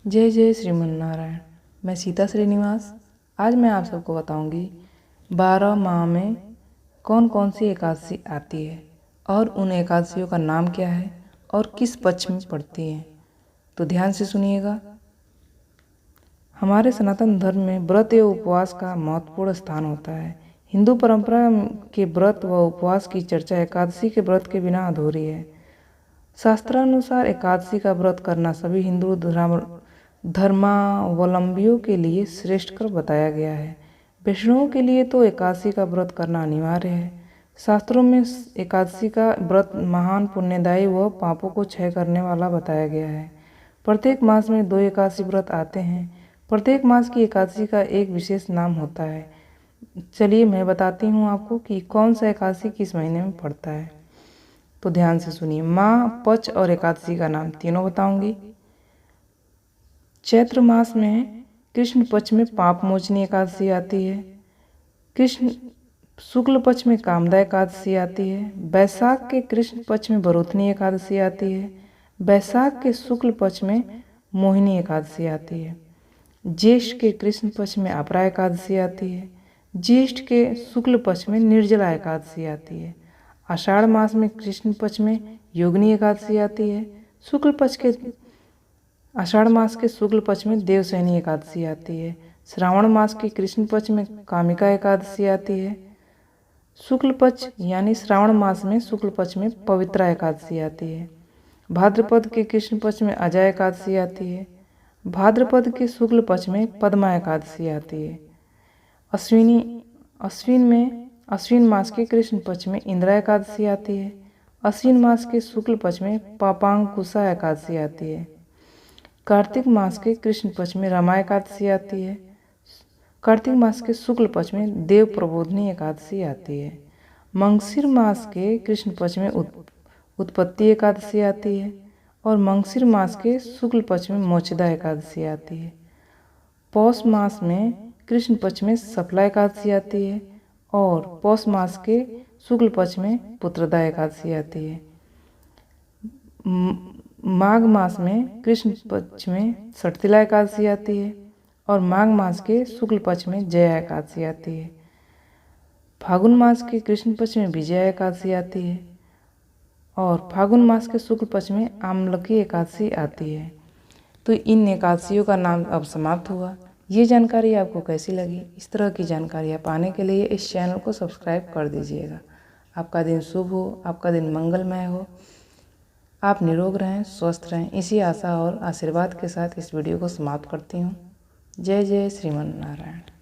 जय जय श्रीमन नारायण। मैं सीता श्रीनिवास। आज मैं आप सबको बताऊंगी 12 माह में कौन कौन सी एकादशी आती है और उन एकादशियों का नाम क्या है और किस पक्ष में पड़ती है। तो ध्यान से सुनिएगा। हमारे सनातन धर्म में व्रत एवं उपवास का महत्वपूर्ण स्थान होता है। हिंदू परंपरा के व्रत व उपवास की चर्चा एकादशी के व्रत के बिना अधूरी है। शास्त्रानुसार एकादशी का व्रत करना सभी हिंदू धर्मावलंबियों के लिए श्रेष्ठकर बताया गया है। वैष्णवों के लिए तो एकादशी का व्रत करना अनिवार्य है। शास्त्रों में एकादशी का व्रत महान पुण्यदायी व पापों को क्षय करने वाला बताया गया है। प्रत्येक मास में 2 एकादशी व्रत आते हैं। प्रत्येक मास की एकादशी का एक विशेष नाम होता है। चलिए मैं बताती हूँ आपको कि कौन सा एकादशी किस महीने में पड़ता है। तो ध्यान से सुनिए। माह, पक्ष और एकादशी का नाम तीनों बताऊंगी। चैत्र मास में कृष्ण पक्ष में पाप मोचनी एकादशी आती है। कृष्ण शुक्ल पक्ष में कामदा एकादशी आती है। बैसाख के कृष्ण पक्ष में बरोथनी एकादशी आती है। बैसाख के शुक्ल पक्ष में मोहिनी एकादशी आती है। ज्येष्ठ के कृष्ण पक्ष में अपरा एकादशी आती है। ज्येष्ठ के शुक्ल पक्ष में निर्जला एकादशी आती है। आषाढ़ मास में कृष्ण पक्ष में योगिनी एकादशी आती है। आषाढ़ मास के शुक्ल पक्ष में देवशयनी एकादशी आती है। श्रावण मास के कृष्ण पक्ष में कामिका एकादशी आती है। शुक्ल पक्ष यानी श्रावण मास में शुक्ल पक्ष में पवित्रा एकादशी आती है। भाद्रपद के कृष्ण पक्ष में अजय एकादशी आती है। भाद्रपद के शुक्ल पक्ष में पद्मा एकादशी आती है। अश्विन मास के कृष्ण पक्ष में इंदिरा एकादशी आती है। अश्विन मास के शुक्ल पक्ष में पापांकुशा एकादशी आती है। कार्तिक मास के कृष्ण पक्ष में रमा एकादशी आती है। कार्तिक मास के शुक्ल पक्ष में देव प्रबोधनी एकादशी आती है। मंगशीर मास के कृष्ण पक्ष में उत्पत्ति एकादशी आती है और मंगशीर मास के शुक्ल पक्ष में मोक्षदा एकादशी आती है। पौष मास में कृष्ण पक्ष में सफला एकादशी आती है और पौष मास के शुक्ल पक्ष में पुत्रदा एकादशी आती है। माघ मास में कृष्ण पक्ष में सठतिला एकादशी आती है और माघ मास के शुक्ल पक्ष में जया एकादशी आती है। फागुन मास के कृष्ण पक्ष में विजया एकादशी आती है और फागुन मास के शुक्ल पक्ष में आमलकी एकादशी आती है। तो इन एकादशियों का नाम अब समाप्त हुआ। ये जानकारी आपको कैसी लगी? इस तरह की जानकारियाँ पाने के लिए इस चैनल को सब्सक्राइब कर दीजिएगा। आपका दिन शुभ हो, आपका दिन मंगलमय हो, आप निरोग रहें, स्वस्थ रहें। इसी आशा और आशीर्वाद के साथ इस वीडियो को समाप्त करती हूँ। जय जय श्रीमन नारायण।